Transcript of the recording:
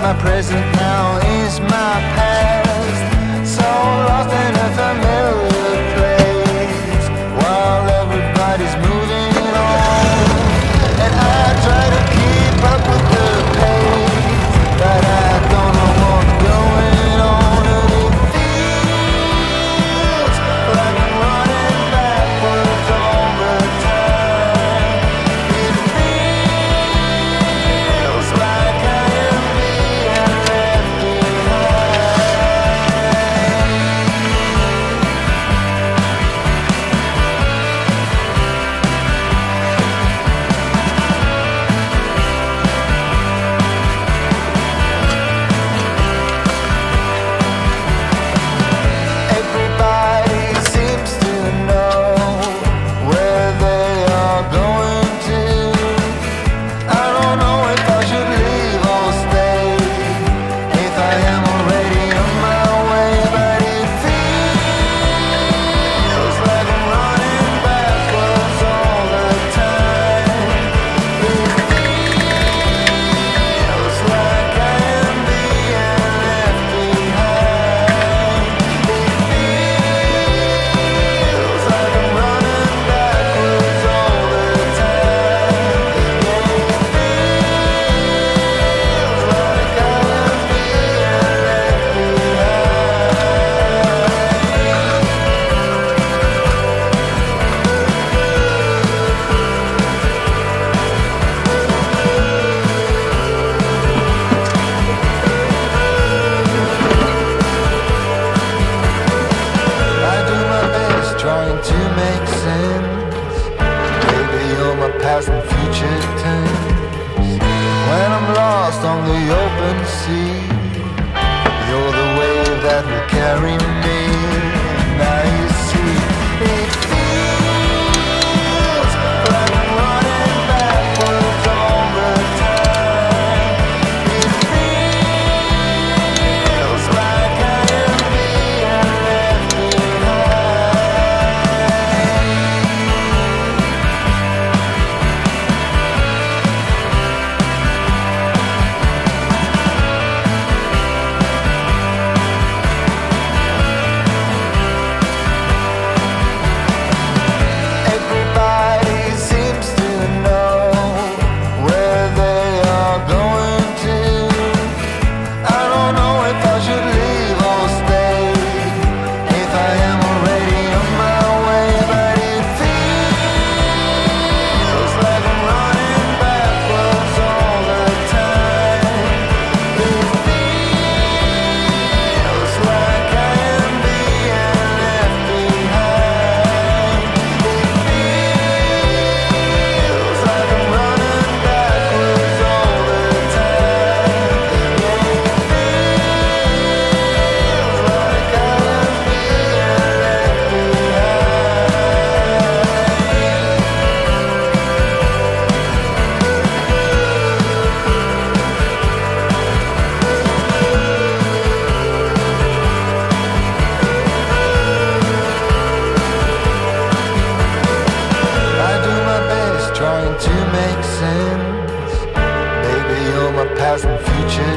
my present now is my past. So lost in a familiar place, while everybody's moving on. And I try to keep up with the pace, but I don't know what's going on. And it feels like I'm running backwards all the time. It feels like I am being left Everybody seems to know where they are going to. I don't know if I should leave or stay, if I am already on my way, but it feels like I'm running backwards all the time. It feels like I am being left behind. It feels like I'm running backwards all the time. Yeah, it feels like I am being left I do my best trying to make sense. Maybe you're my past and future tense. When I'm lost on the open sea, you're the wave that will carry me. Now you see, it feels like I'm running backwards all the time. It feels like I am being left Everybody seems to know where they are going to. I don't know if I should leave or stay, if I am already on my way, but it feels like I'm running backwards all the time. It feels like I am being left behind. It feels like I'm running backwards all the time. Yeah, it feels like I am being left I do my best trying to make sense. Baby, you're my past and future